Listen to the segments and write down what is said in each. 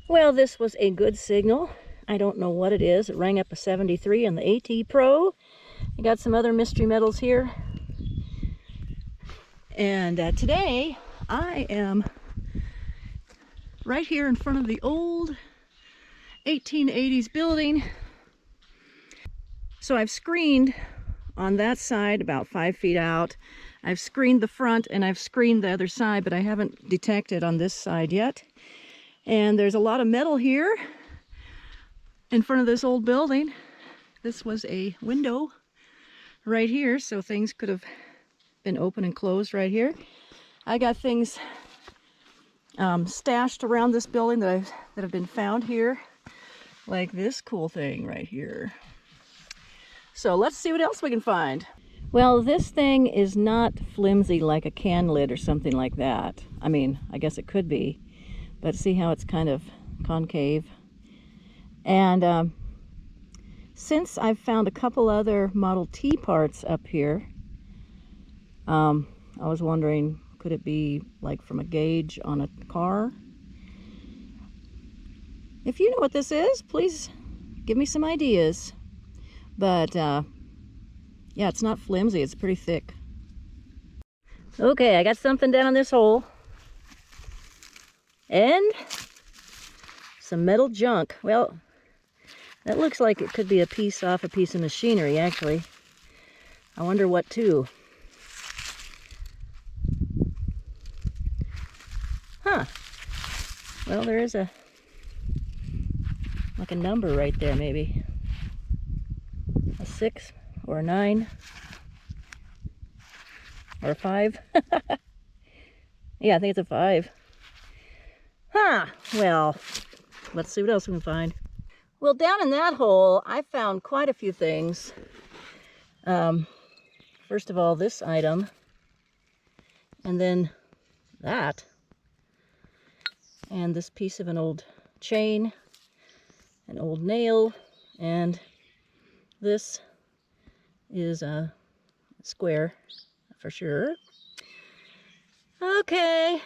Well, this was a good signal. I don't know what it is. It rang up a 73 on the AT Pro. I got some other mystery metals here. And today I am right here in front of the old 1880s building. So I've screened on that side about 5 feet out. I've screened the front and I've screened the other side, but I haven't detected on this side yet. And there's a lot of metal here in front of this old building. This was a window right here, so things could have been open and closed right here. I got things stashed around this building that have been found here, like this cool thing right here. So let's see what else we can find. Well, this thing is not flimsy like a can lid or something like that. I mean, I guess it could be, but see how it's kind of concave. And since I've found a couple other Model T parts up here, I was wondering, could it be like from a gauge on a car? If you know what this is, please give me some ideas. But yeah, it's not flimsy, it's pretty thick. Okay, I got something down in this hole. And some metal junk. Well, that looks like it could be a piece off a piece of machinery, actually. I wonder what to. Huh. Well, there is like a number right there, maybe. A 6 or a 9 or a 5. Yeah, I think it's a 5. Huh. Well, let's see what else we can find. Well, down in that hole, I found quite a few things. First of all, this item, and then that, and this piece of an old chain, an old nail, and this is a square for sure. Okay,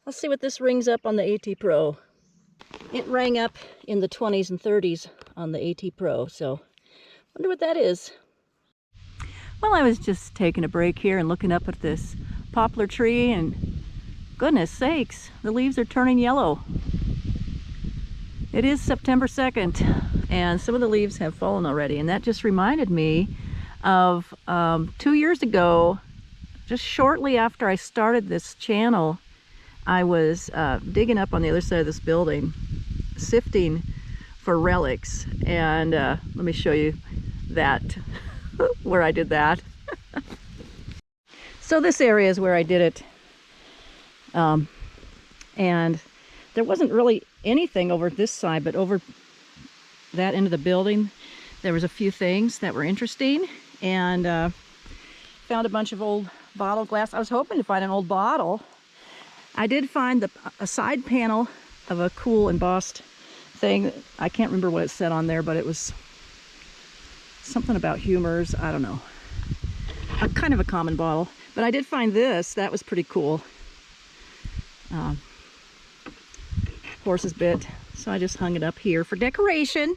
let's see what this rings up on the AT Pro. It rang up in the 20s and 30s on the AT Pro, so wonder what that is. Well, I was just taking a break here and looking up at this poplar tree, and goodness sakes, the leaves are turning yellow. It is September 2nd, and some of the leaves have fallen already, and that just reminded me of 2 years ago, just shortly after I started this channel, I was digging up on the other side of this building, sifting for relics, and let me show you that, where I did that. So this area is where I did it, and there wasn't really anything over this side, but over that end of the building, there was a few things that were interesting, and found a bunch of old bottle glass. I was hoping to find an old bottle. I did find a side panel of a cool embossed thing. I can't remember what it said on there, but it was something about humors. I don't know. Kind of a common bottle. But I did find this. That was pretty cool. Horse's bit. So I just hung it up here for decoration.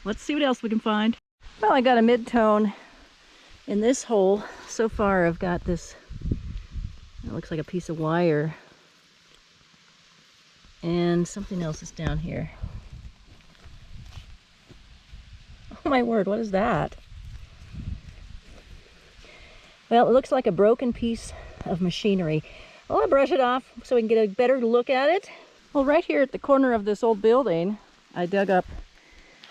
Let's see what else we can find. Well, I got a mid-tone in this hole. So far I've got this, it looks like a piece of wire, and something else is down here. Oh my word, what is that? Well, it looks like a broken piece of machinery. Well, I'll brush it off so we can get a better look at it. Well, right here at the corner of this old building, I dug up,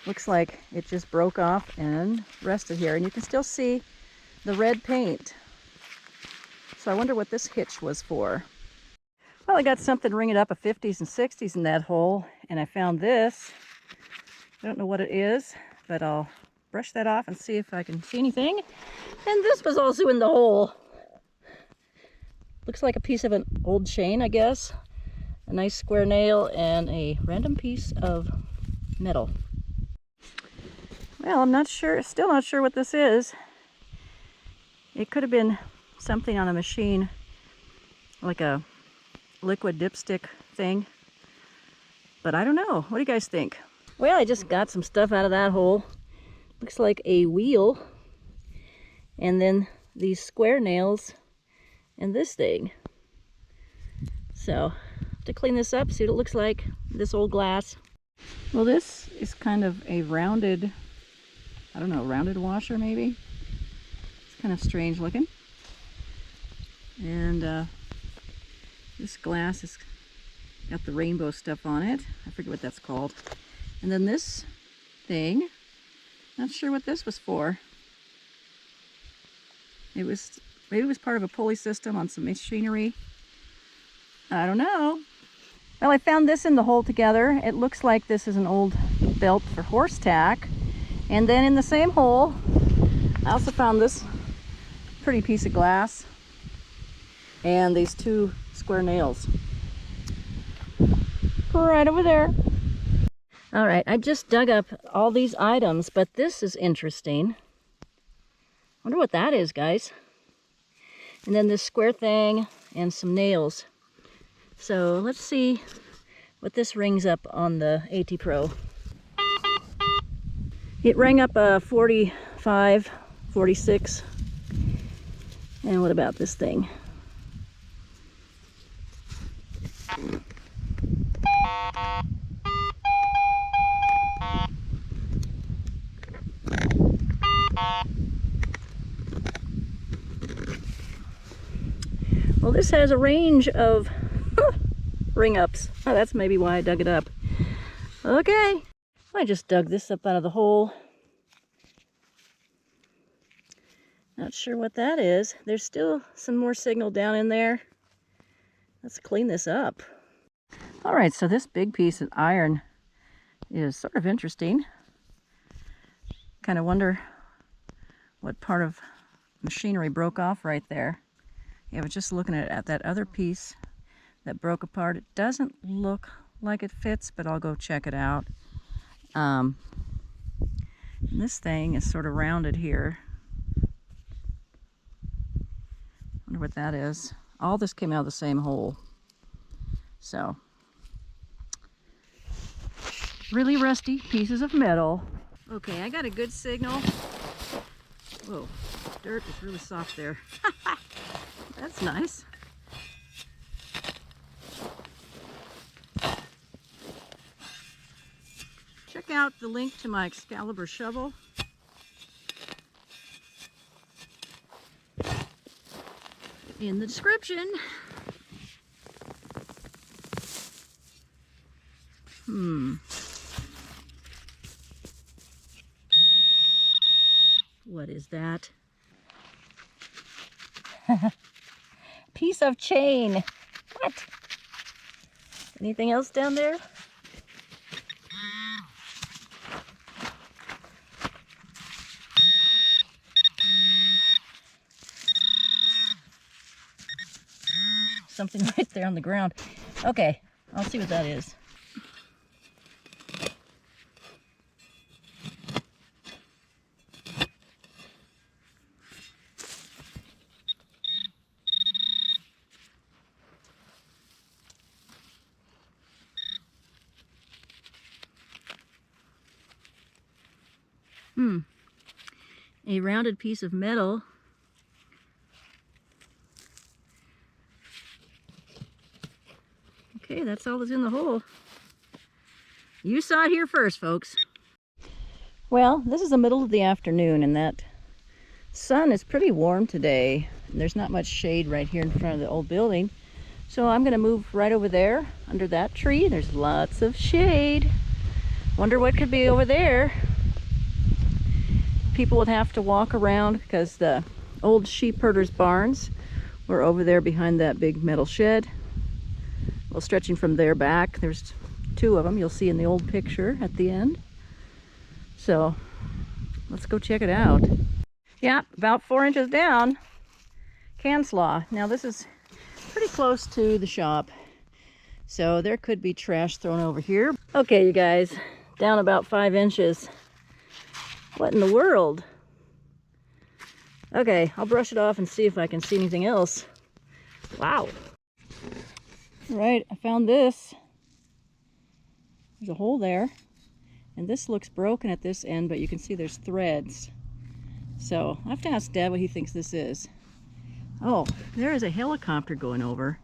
looks like it just broke off and rested here, and you can still see the red paint. So I wonder what this hitch was for. Well, I got something ringing up a 50s and 60s in that hole, and I found this. I don't know what it is, but I'll brush that off and see if I can see anything. And this was also in the hole. Looks like a piece of an old chain, I guess. A nice square nail and a random piece of metal. Well, I'm not sure, still not sure what this is. It could have been something on a machine like a liquid dipstick thing. But I don't know. What do you guys think? Well, I just got some stuff out of that hole. Looks like a wheel. And then these square nails and this thing. So, to clean this up, see what it looks like, this old glass. Well, this is kind of a rounded, I don't know, rounded washer maybe. It's kind of strange looking. And this glass has got the rainbow stuff on it. I forget what that's called. And then this thing, not sure what this was for. Maybe it was part of a pulley system on some machinery. I don't know. Well, I found this in the hole together. It looks like this is an old belt for horse tack. And then in the same hole, I also found this pretty piece of glass and these two square nails. Right over there. All right, I just dug up all these items, but this is interesting. Wonder what that is, guys. And then this square thing and some nails. So let's see what this rings up on the AT Pro. It rang up a 45, 46. And what about this thing? Well, this has a range of ring ups. Oh, that's maybe why I dug it up. Okay, I just dug this up out of the hole. Not sure what that is. There's still some more signal down in there. Let's clean this up. All right, so this big piece of iron is sort of interesting. Kind of wonder what part of machinery broke off right there. Yeah, I was just looking at that other piece that broke apart. It doesn't look like it fits, but I'll go check it out. And this thing is sort of rounded here. Wonder what that is. All this came out of the same hole. So, really rusty pieces of metal. Okay, I got a good signal. Whoa, dirt is really soft there. That's nice. Check out the link to my Excalibur shovel. In the description. What is that? Piece of chain. What? Anything else down there? Something right there on the ground. Okay, I'll see what that is. A rounded piece of metal. Okay, that's all that's in the hole. You saw it here first, folks. Well, this is the middle of the afternoon, and that sun is pretty warm today. There's not much shade right here in front of the old building. So I'm going to move right over there under that tree. There's lots of shade. Wonder what could be over there. People would have to walk around because the old sheep herders' barns were over there behind that big metal shed. Well, stretching from there back, there's two of them you'll see in the old picture at the end. So let's go check it out. Yeah, about 4 inches down, Canslaw. Now this is pretty close to the shop, so there could be trash thrown over here. Okay, you guys, down about 5 inches. What in the world? Okay, I'll brush it off and see if I can see anything else. Wow. Right, I found this. There's a hole there. And this looks broken at this end, but you can see there's threads. So I have to ask Dad what he thinks this is. Oh, there is a helicopter going over,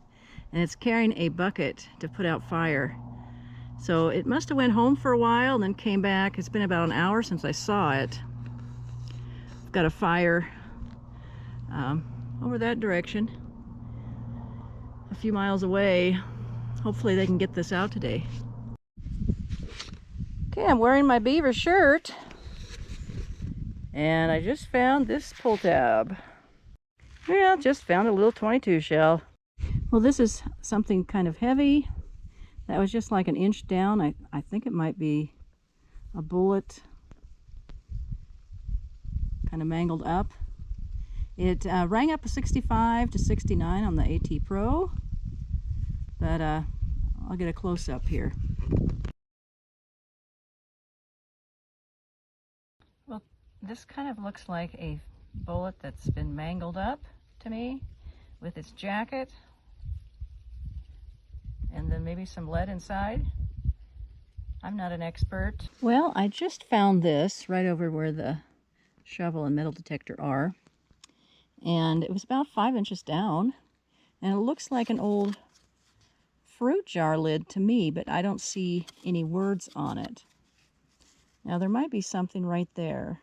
and it's carrying a bucket to put out fire. So it must have went home for a while and then came back. It's been about an hour since I saw it. I've got a fire over that direction, a few miles away. Hopefully they can get this out today. Okay, I'm wearing my beaver shirt, and I just found this pull tab. Yeah, just found a little 22 shell. Well, this is something kind of heavy. That was just like an inch down. I think it might be a bullet, kind of mangled up. It rang up a 65 to 69 on the AT Pro, but I'll get a close-up here. Well, this kind of looks like a bullet that's been mangled up to me with its jacket, and then maybe some lead inside. I'm not an expert. Well, I just found this right over where the shovel and metal detector are, and it was about 5 inches down, and it looks like an old fruit jar lid to me, but I don't see any words on it. Now there might be something right there,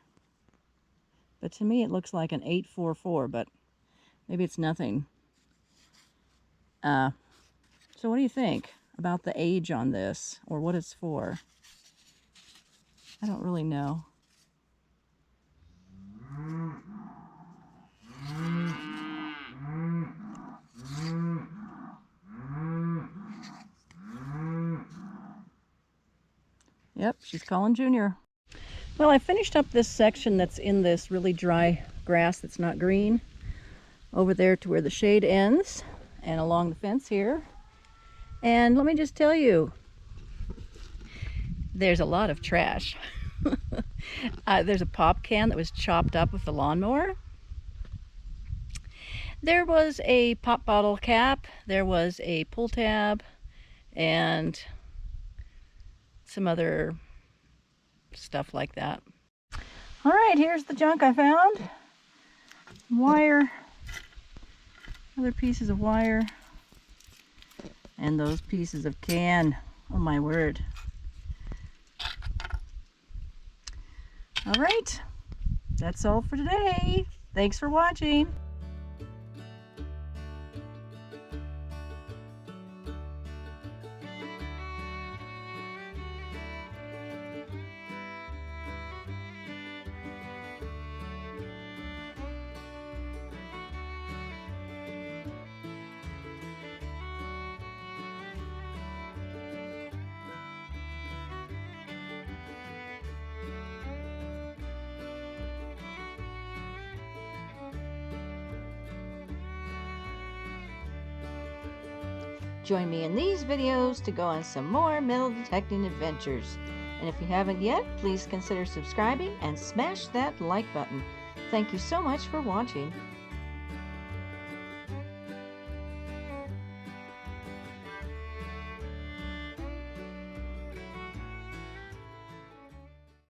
but to me it looks like an 844, but maybe it's nothing. So what do you think about the age on this, or what it's for? I don't really know. Yep, she's calling Junior. Well, I finished up this section that's in this really dry grass that's not green, over there to where the shade ends, and along the fence here. And let me just tell you, there's a lot of trash. There's a pop can that was chopped up with the lawnmower. There was a pop bottle cap, there was a pull tab, and some other stuff like that. All right, here's the junk I found. Wire, other pieces of wire, and those pieces of can. Oh my word. All right, that's all for today. Thanks for watching. Join me in these videos to go on some more metal detecting adventures. And if you haven't yet, please consider subscribing and smash that like button. Thank you so much for watching.